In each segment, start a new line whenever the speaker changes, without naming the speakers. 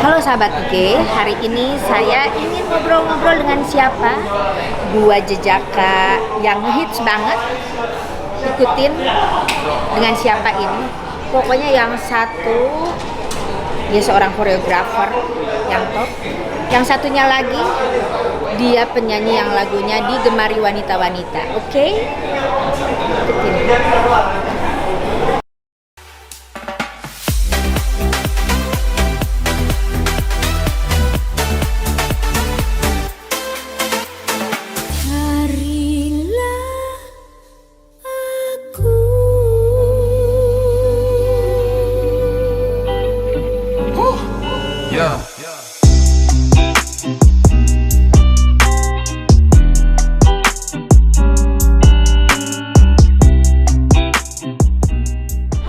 Halo sahabat IG, hari ini saya ingin ngobrol-ngobrol dengan siapa? Dua jejaka yang hits banget. Ikutin dengan siapa ini? Pokoknya yang satu dia seorang koreografer yang top. Yang satunya lagi dia penyanyi yang lagunya digemari wanita-wanita. Oke? Ikutin.
Yeah.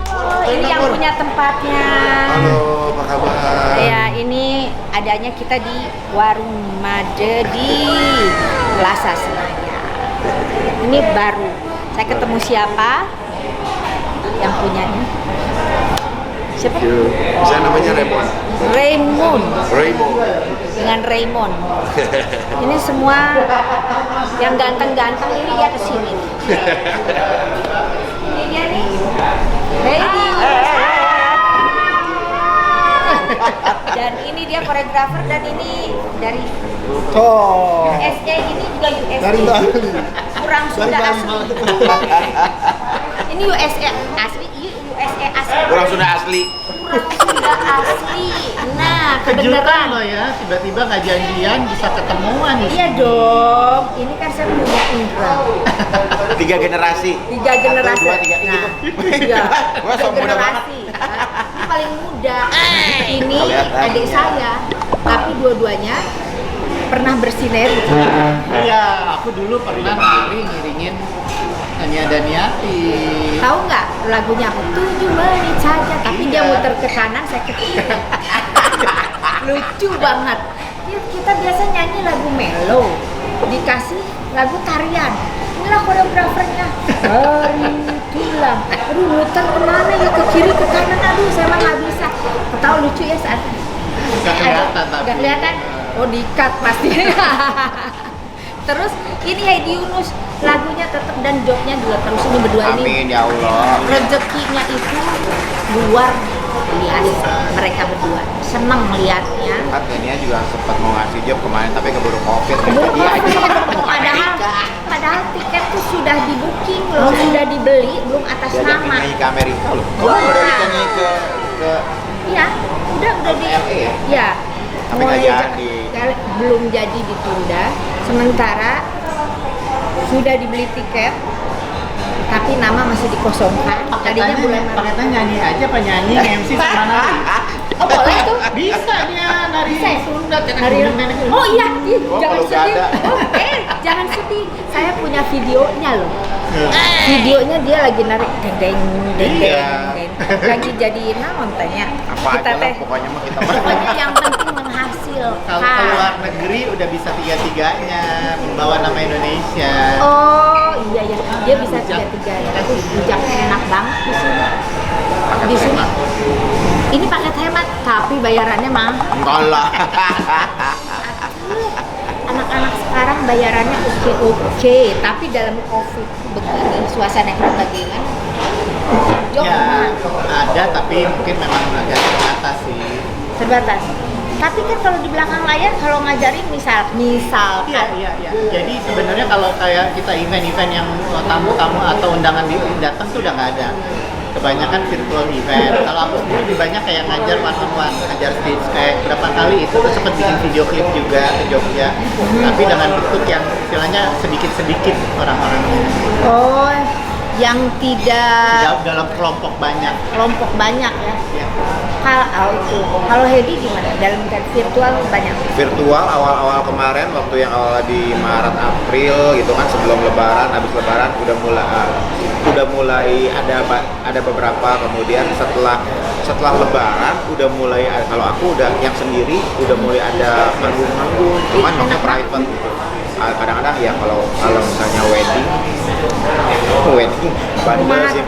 Halo, ini yang punya tempatnya.
Halo, apa kabar?
Ya, ini adanya kita di Warung Made di Plaza Senayan. Ini baru. Saya ketemu siapa yang punyanya? Siapa?
Saya namanya Raymond.
Raymond. Dengan Raymond. Ini semua yang ganteng-ganteng ini dia kesini. Ini dia nih. Lady. Dan ini dia koreografer dan ini dari USA, ini juga USA.
Dari Bali.
Kurang Sunda
Bali,
asli. Ini USA asli, USA asli.
Kurang sudah asli.
Kurang Sunda asli. Nah,
Kejutan
kebenaran.
loh ya, tiba-tiba nggak janjian bisa ketemuan nih.
Iya dong. Ini kan saya punya Indra.
3 generasi.
3 generasi.
1, 2, 3
Nah,
gitu.
iya.
Gua sok muda
Generasi. Ini paling muda. Ini
Kelihatan.
adik saya. Tapi dua-duanya pernah bersinergi.
Iya, aku dulu pernah nari ngiringin Tania Daniati.
Tahu nggak lagunya apa? 7 menit saja. Tapi dia
Iya.
muter ke kanan, saya ke kiri. Lucu banget. Kita biasa nyanyi lagu melo, dikasih lagu tarian. Inilah koreografernya. Hari tulang. Aduh, muter kemana ya? Ke kiri, ke kanan. Aduh, saya mah nggak bisa. Tahu lucu ya saat
Nggak kelihatan tapi.
nggak kelihatan. Oh, di-cut pasti. Terus ini Heidi Yunus, lagunya tetap dan jobnya juga terus. Ini berdua ini
Amin ya Allah.
rezekinya itu luar biasa. Mereka berdua seneng melihatnya.
Kan Tania juga sempat mau ngasih job kemarin tapi keburu Covid.
Keburu
Jadi aja
Covid.
mau Amerika.
Padahal tiket tuh sudah di booking loh, sudah dibeli, belum atas
Diajak
nama.
nyanyi ke Amerika loh. Kamu
Wah.
udah bisa nyanyi ke
Iya, udah di.
LA ya?
Ya.
Tapi nggak jadi.
Belum jadi, ditunda. Sementara sudah dibeli tiket, tapi nama masih dikosongkan. Tadinya bulan Maret.
Paketnya nyanyi aja, penyanyi, MC sama nari.
Oh boleh tuh.
Bisa dia nari
Bisa ya?
Sunda,
Hari Oh iya, ih,
Oh,
jangan
kalau nggak
sedih.
ada.
Oh, jangan sedih. Saya punya videonya loh. Videonya dia lagi narik deng deng deng
Iya.
deng. Lagi jadi naon tanya.
Apa
Kita
aja lah
teh.
pokoknya mah kita
Pokoknya yang penting menghasilkan.
Kalau ke luar negeri udah bisa tiga-tiganya, membawa nama Indonesia.
Oh iya ya, dia bisa
Bujang.
tiga-tiganya. Tapi bujaknya enak banget di sini. Di sini. Ini paket hemat, tapi bayarannya mahal.
Enggak lah.
Anak-anak sekarang bayarannya oke, tapi dalam COVID begini, suasana ini bagaimana? Jok,
Ya, ada tapi mungkin memang agak terbatas sih.
terbatas. Tapi kan kalau di belakang layar, kalau ngajarin misalkan
Iya. Jadi sebenarnya kalau kayak kita event-event yang tamu-tamu atau undangan datang tuh udah nggak ada. Kebanyakan virtual event. Kalau aku sendiri lebih banyak kayak ngajar one on one, ngajar stage kayak berapa kali itu tuh sempat bikin video klip juga ke Jogja. Tapi dengan bentuk yang istilahnya sedikit-sedikit orang-orang
Oh, yang tidak
dalam kelompok banyak.
kelompok banyak ya.
Ya.
Kalau Hedi gimana? Dalam virtual banyak.
Virtual awal-awal kemarin waktu yang awal di Maret April gitu kan sebelum Lebaran, habis Lebaran udah mulai ada beberapa, kemudian setelah Lebaran udah mulai kalau aku udah yang sendiri udah mulai ada manggung-manggung, cuman maksudnya private gitu. Kadang-kadang ya kalau misalnya wedding bandel sih,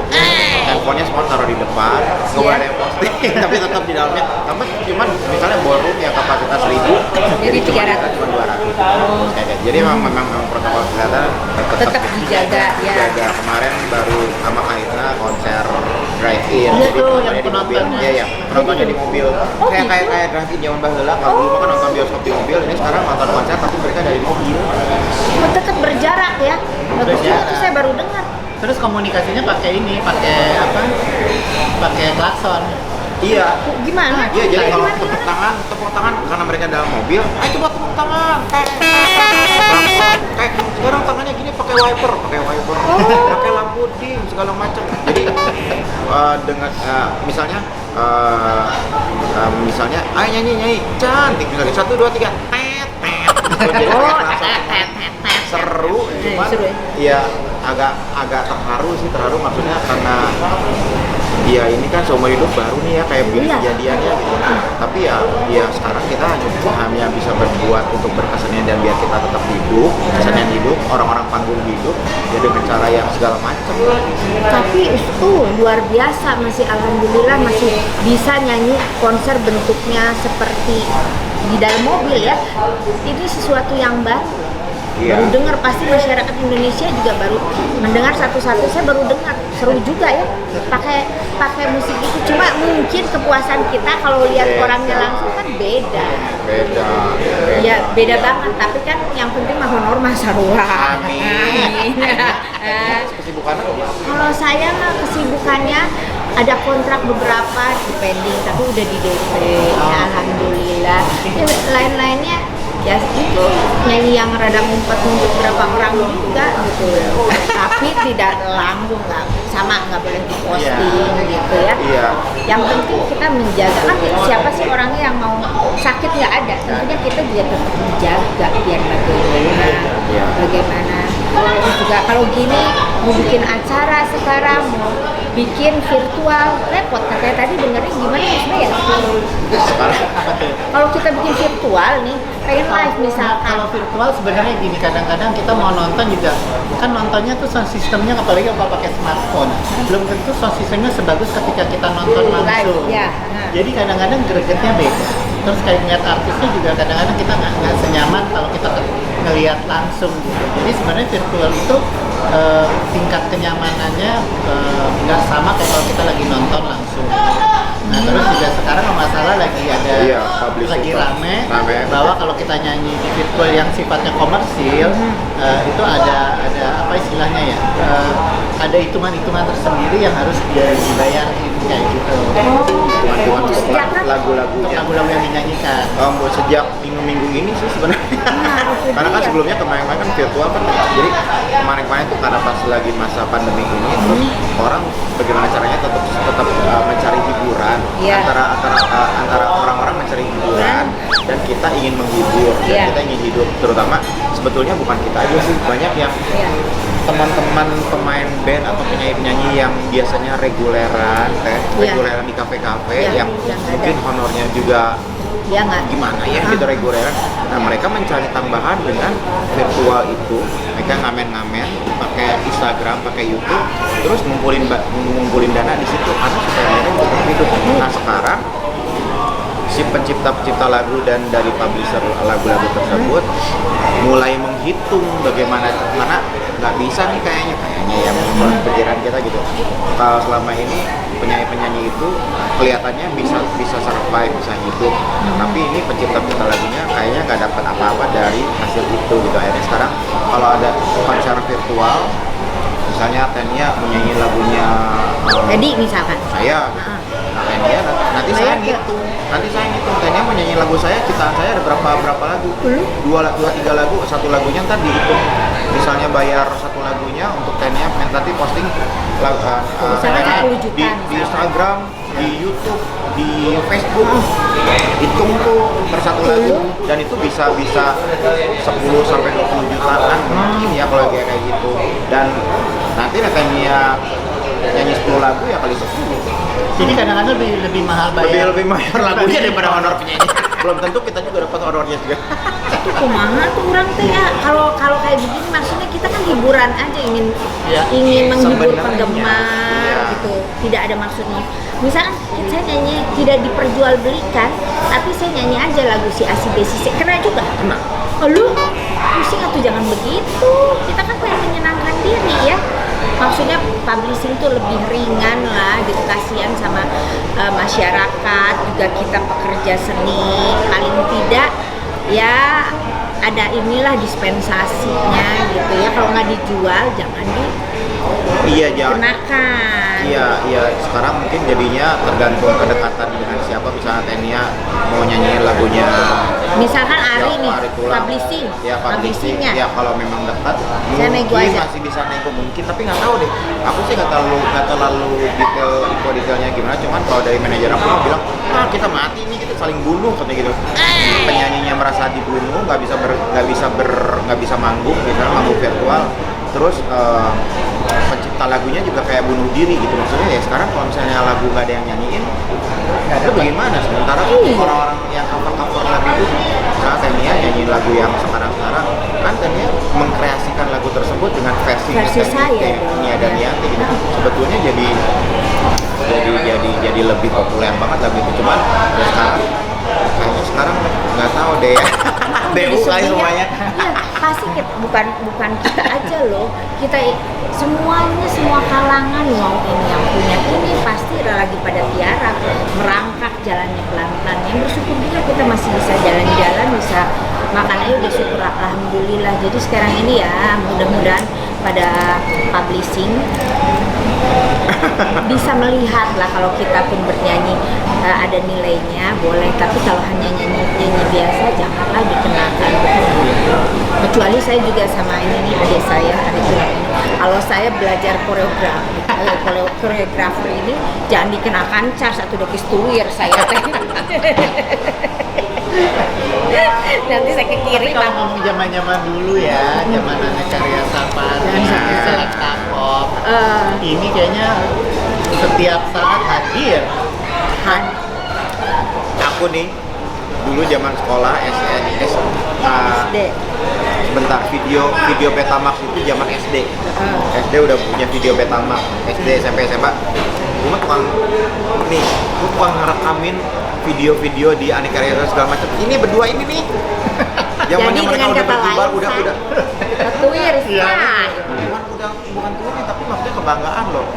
handphonenya semua taruh di depan, nggak boleh ada yang posting, tapi tetap di dalamnya. Cuman misalnya ballroom kapasitas 1000
Jadi 300.
cuma 200. Kayak gitu. Jadi memang protokol kesehatan
Tetap dijaga, ya.
dijaga. Kemarin baru sama Kaitna konser drive-in.
Iya
Jadi
tuh,
penontonnya
yang
di mobil.
penontonnya.
Iya, penontonnya di mobil.
Oh,
Kayak
gitu?
kayak drive-in zaman baheula. Kalau dulu mah kan nonton bioskop di mobil, ini sekarang nonton konser tapi mereka dari mobil.
Tetap berjarak ya. Bagus juga tuh, saya baru dengar.
Terus komunikasinya pakai ini, pakai apa? Pakai klakson.
Iya.
Gimana?
Iya, jadi kalau
Gimana?
tepuk tangan karena mereka dalam mobil, ayo coba tepuk tangan. Kayak sekarang tangannya gini pakai wiper, pakai lampu dim segala macam. Jadi dengan misalnya, ayo nyanyi cantik misalnya 1 2 3 tet tet. Jadi langsung seru, cuman
Seru ya?
ya agak terharu maksudnya karena ya ini kan seumur hidup baru nih ya kayak begini
Iya.
kejadiannya gitu. Tapi ya sekarang kita hanya bisa berbuat untuk berkesenian dan biar kita tetap hidup, kesenian hidup, orang-orang panggung hidup ya dengan cara yang segala macam lah.
Tapi itu luar biasa, masih alhamdulillah masih bisa nyanyi konser bentuknya seperti di dalam mobil ya. Ini sesuatu yang baru.
Iya.
Baru dengar, pasti masyarakat Indonesia juga baru mendengar satu-satu. Saya baru dengar, seru juga ya pakai musik itu. Cuma mungkin kepuasan kita kalau lihat orangnya langsung kan beda.
Beda.
Ya beda banget, tapi kan yang penting mah honor mah sarua.
Amin.
Amin.
Kesibukannya apa?
Kalau saya mah kesibukannya ada kontrak beberapa di pending, tapi udah di DP. Ya, alhamdulillah. Ya, lain-lainnya ya itu nyanyi yang rada ngumpet-ngumpet berapa orang juga gitu. Tapi tidak langsung nggak boleh diposting gitu ya.
Iya.
Yang penting kita menjaga, kan siapa sih orangnya yang mau sakit nggak ada. Tentunya kita juga tetap menjaga biar bagaimana.
Iya.
Bagaimana. Terus juga kalau gini mau bikin acara sekarang, mau bikin virtual, repot. Katanya tadi dengarnya gimana ya sebenarnya ya?
Sekarang
Kalau kita bikin virtual nih, pengen live misalkan.
Kalau virtual sebenarnya gini, kadang-kadang kita mau nonton juga kan nontonnya tuh sound systemnya, apalagi kalau pakai smartphone, belum tentu sound systemnya sebagus ketika kita nonton langsung.
Live, ya.
Jadi kadang-kadang gregetnya beda. Terus kayak ngeliat artisnya juga kadang-kadang kita nggak senyaman kalau kita ngelihat langsung gitu. Jadi sebenarnya virtual itu tingkat kenyamanannya nggak sama kayak kalau kita lagi nonton langsung. Nah terus juga sekarang kalau nggak salah lagi ada
Iya, publishing
lagi rame
rame.
bahwa kalau kita nyanyi di virtual yang sifatnya komersil itu ada apa istilahnya ya, ada hitungan-hitungan tersendiri yang harus dibayar kayak gitu.
Cuma untuk
Sejak kapan?
Untuk
lagu-lagunya.
lagu-lagu yang dinyanyikan.
Sejak minggu-minggu ini sih sebenarnya. Karena kan sebelumnya kemarin kan virtual kan, jadi kemarin tuh karena pas lagi masa pandemi ini, terus orang bagaimana caranya tetap mencari hiburan
Iya.
antara orang-orang mencari hiburan dan kita ingin menghibur dan
Iya.
kita ingin hidup, terutama sebetulnya bukan kita aja sih, banyak yang
Iya.
teman-teman pemain band atau penyanyi-penyanyi yang biasanya reguleran di kafe-kafe
Iya,
yang
yang ada.
mungkin honornya juga
Ya nggak?
gimana ya gitu reguleran. Nah mereka mencari tambahan dengan virtual itu, mereka ngamen-ngamen pakai Instagram, pakai YouTube, terus ngumpulin dana di situ karena supaya mereka tetap hidup. Nah sekarang si pencipta lagu dan dari publisher lagu-lagu tersebut mulai menghitung bagaimana, mana nggak bisa nih kayaknya ya menurut pikiran kita gitu. Kalau selama ini penyanyi itu kelihatannya bisa survive, bisa hidup, tapi ini pencipta lagunya kayaknya nggak dapat apa-apa dari hasil itu gitu. Akhirnya sekarang kalau ada konser virtual, misalnya Tania menyanyi lagunya
Jadi misalkan.
saya gitu. Nah Tania nanti saya ngitung, Tania menyanyi lagu saya, ciptaan saya ada berapa lagu, dua tiga lagu, satu lagunya ntar dihitung, misalnya bayar satu lagunya untuk Tania, nanti posting
Misalnya 10 juta
di Instagram, di YouTube, di Facebook, hitung tuh per satu lagu, dan itu bisa 10 sampai 20 jutaan mungkin ya kalau kayak gitu. Dan nanti Tania nyanyi 10 lagu ya kali 10.
Jadi kadang-kadang lebih mahal bayar.
Lebih mahal lagunya daripada honor penyanyi. Belum tentu kita juga dapat honornya juga.
Itu kumaha tuh orang teh ya. Kalau kayak begini maksudnya kita kan hiburan aja, ingin
Ya.
menghibur
Sebenarnya,
penggemar
iya.
gitu. Tidak ada maksudnya Misalkan saya nyanyi tidak diperjualbelikan, tapi saya nyanyi aja lagu si A si B si C, kena juga.
Kena.
Oh, lu pusing atau jangan begitu. Kita kan pengen menyenangkan diri ya. Maksudnya publishing tuh lebih ringan lah, gitu, kasihan sama masyarakat, juga kita pekerja seni, paling tidak ya ada inilah dispensasinya gitu ya. Kalau nggak dijual jangan
Iya, jangan.
dikenakan.
Iya. Sekarang mungkin jadinya tergantung kedekatan dengan siapa. Misalnya Tenia mau nyanyiin lagunya.
Misalkan Ari nih,
Ari Tulang.
publishing,
Ya,
publishingnya.
Ya, kalau memang dekat,
Saya nego
mungkin
aja.
masih bisa nego mungkin. Tapi nggak tahu deh. Aku sih nggak terlalu detailnya gimana. Cuman kalau dari manajer aku mau bilang, kita mati nih, kita saling bunuh katanya gitu. Penyanyinya merasa dibunuh, nggak bisa manggung, misalnya manggung virtual. Terus pencipta lagunya juga kayak bunuh diri gitu, maksudnya ya sekarang kalau misalnya lagu nggak ada yang nyanyiin itu bagaimana, sementara orang-orang yang cover lagu itu misalnya Tenia nyanyiin lagu yang sekarang kan Tenia mengkreasikan lagu tersebut dengan versi
saya
Tenia dan Yanti gitu. Sebetulnya jadi lebih populer banget lagu itu, cuman ya kayaknya sekarang nggak tahu deh ya. BU kali semuanya.
Iya, pasti bukan kita aja loh. Kita semuanya, semua kalangan mau ini yang punya ini pasti lagi pada tiarap merangkak jalannya pelan-pelan. Yang bersyukur juga kita masih bisa jalan-jalan, bisa makan aja udah syukur alhamdulillah. Jadi sekarang ini ya mudah-mudahan pada publishing bisa melihat lah kalau kita pun bernyanyi ada nilainya boleh, tapi kalau hanya nyanyi biasa janganlah dikenakan. Kecuali saya juga sama ini nih adik saya Ari Tulang ini, kalau saya belajar koreografer ini jangan dikenakan cas atau dekis tuwir saya teh. Nanti saya ke kiri
Kalau ngomong zaman dulu ya, zaman Anne Karya Safari, Selekta Pop, ini kayaknya setiap saat hadir.
Aku nih dulu zaman sekolah
SD.
Sebentar, video Betamax itu zaman SD. SD udah punya video Betamax, SD, SMP, SMA. Gue tukang ngerekamin video-video di Anne Karya segala macam. Ini berdua ini nih.
Jadi dengan kata lain
udah
ketuir
bukan tuir tapi maksudnya kebanggaan loh.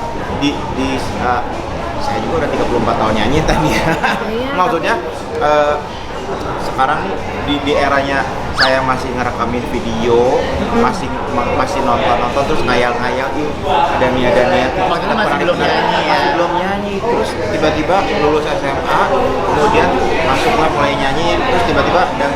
Saya juga udah 34 tahun nyanyi tadi ya. Maksudnya sekarang di eranya saya masih ngerekamin video, masih nonton terus ngayal-ngayal, ada Nia
Maksudnya masih belum nyanyi ya?
Masih belum nyanyi, terus tiba-tiba lulus SMA, kemudian masuklah mulai nyanyi, terus tiba-tiba dengan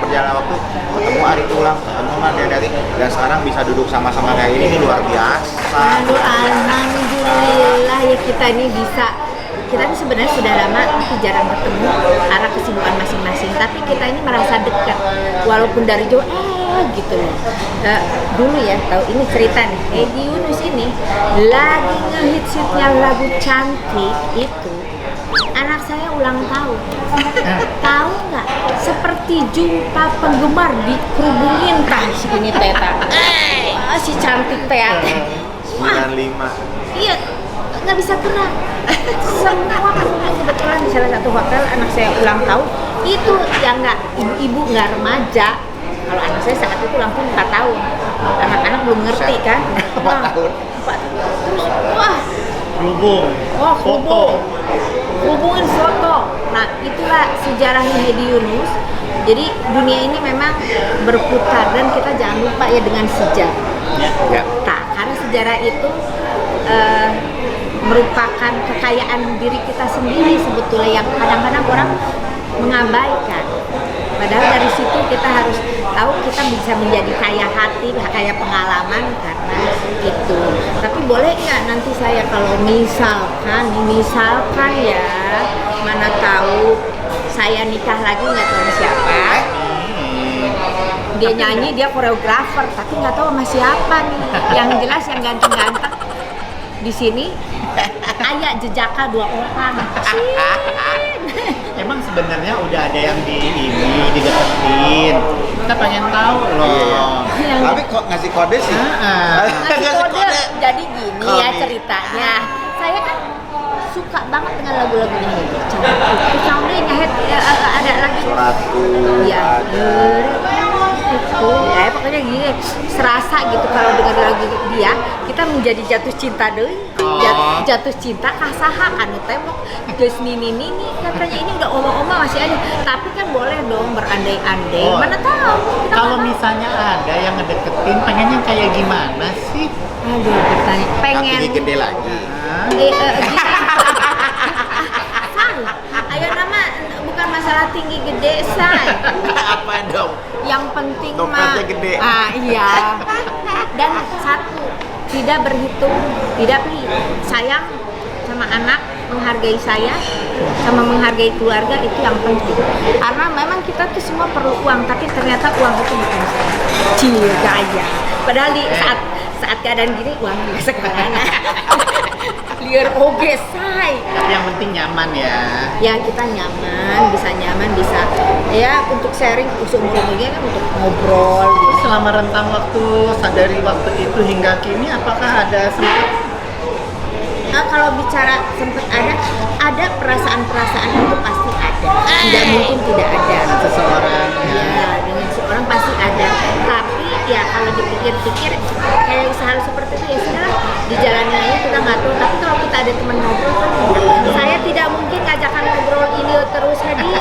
berjalan waktu ketemu Ari Tulang, ketemu Nadia Dati, dan sekarang bisa duduk sama-sama kayak ini luar biasa.
Aduh, alhamdulillah ya kita ini bisa. Kita ini sebenarnya sudah lama tapi jarang ketemu karena kesibukan masing-masing. Tapi kita ini merasa dekat walaupun dari jauh gitu loh. Dulu ya tahu ini cerita nih. Hedi Yunus ini lagi ngehitsnya lagu Cantik itu. Anak saya ulang tahun. Tahu nggak? Seperti jumpa penggemar dikerubungin tah si ini teta. Si Cantik teta.
95.
Iya, nggak bisa gerak. Semua kebetulan di salah satu hotel anak saya ulang tahun itu yang nggak ibu-ibu nggak remaja. Kalau anak saya saat itu ulang tahun 4 tahun. Anak-anak belum ngerti kan.
4 tahun.
Terus wah
Foto.
hubungin foto. Nah itulah sejarahnya Hedi Yunus. Jadi dunia ini memang berputar dan kita jangan lupa ya dengan sejarah.
Ya.
Nah, karena sejarah itu merupakan kekayaan diri kita sendiri sebetulnya yang kadang-kadang orang mengabaikan. Padahal dari situ kita harus tahu kita bisa menjadi kaya hati, kaya pengalaman karena itu. Tapi boleh nggak nanti saya kalau misalkan ya, mana tahu saya nikah lagi nggak tahu sama siapa. Dia nyanyi, dia koreografer, tapi nggak tahu sama siapa nih. Yang jelas yang ganteng-ganteng di sini ayah jejaka 2 orang.
Emang sebenarnya udah ada yang dideketin. Kita pengen tahu loh.
Yang
Tapi kok ngasih kode sih?
ngasih kode. Jadi gini ya ceritanya. Saya kan suka banget dengan lagu-lagunya Hendrik. Terus soundnya nyahet ada lagi.
Suratku
Iya.
ada.
Itu ya pokoknya gini serasa gitu kalau dengar lagu dia kita menjadi jatuh cinta deh. Jatuh cinta kasaha kan tembok geus nini katanya ini udah oma-oma masih ada tapi kan boleh dong berandai-andai mana tahu kita
Kalau
nggak tahu.
misalnya ada yang ngedeketin, pengennya kayak gimana sih?
Aduh bertanya pengen
Tapi gede lagi.
Hah?
gini. Say, ayo nama bukan masalah tinggi gede say
Apa dong?
yang penting
Dompetnya gede.
iya dan satu tidak berhitung tidak pelit sayang sama anak menghargai saya sama menghargai keluarga itu yang penting karena memang kita tuh semua perlu uang tapi ternyata uang itu bukan saya gaya padahal di saat keadaan gini uang biasa kemana liar oge say
Tapi yang penting nyaman ya.
ya kita nyaman bisa ya untuk sharing seumur-umurnya kan untuk ngobrol gitu.
Selama rentang waktu dari waktu itu hingga kini, apakah ada sempat
Kalau bicara sempat ada perasaan-perasaan itu pasti ada tidak mungkin tidak ada
seseorang
ya dengan seorang pasti ada tapi ya kalau dipikir-pikir kayak usaha seperti itu ya sudah dijalani aja kita nggak tahu tapi kalau kita ada teman ngobrol kan saya tidak mungkin ngajakan ngobrol ini terus Hedi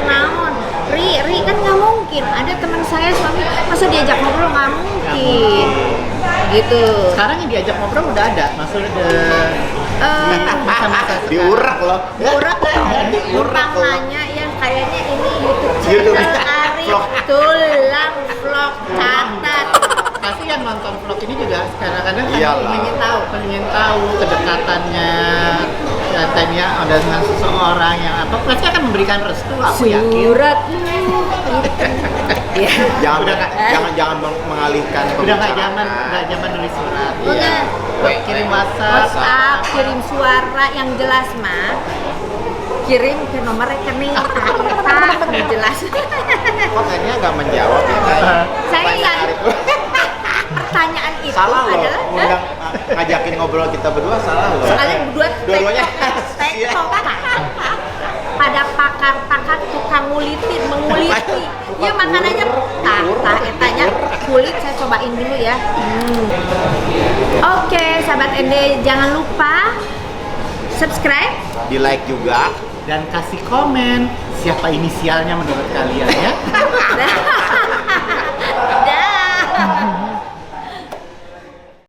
naon Ri kan nggak mungkin ada teman saya suami masa diajak ngobrol nggak mungkin gitu
sekarang yang diajak ngobrol udah ada, maksudnya masa-masa
Diurak loh.
Urak
Diurak loh.
nanya yang kayaknya ini YouTube
YouTube.
channel Arif
Vlog.
tulang vlog catat
pasti yang nonton vlog ini juga kadang-kadang kan
Iyalah.
pengen tahu kedekatannya katanya ada dengan seseorang yang apa pasti akan memberikan restu aku yakin.
surat ya
Jangan mengalihkan
Udah nggak
pembicaraan.
zaman nulis surat.
Udah.
Kirim WhatsApp.
WhatsApp kirim suara yang jelas mah kirim ke nomor rekening yang jelas
Kok kayaknya nggak menjawab ya Kak?
saya nggak
Arif.
pertanyaan itu
Salah loh,
adalah
ngundang ngajakin ngobrol kita berdua salah loh.
soalnya berdua
Dua-duanya
tektokan pada pakar-pakar tukang menguliti ya makanannya tah etanya kulit saya cobain dulu ya Oke sahabat Ende jangan lupa subscribe
Di like juga.
Dan kasih komen siapa inisialnya menurut kalian ya.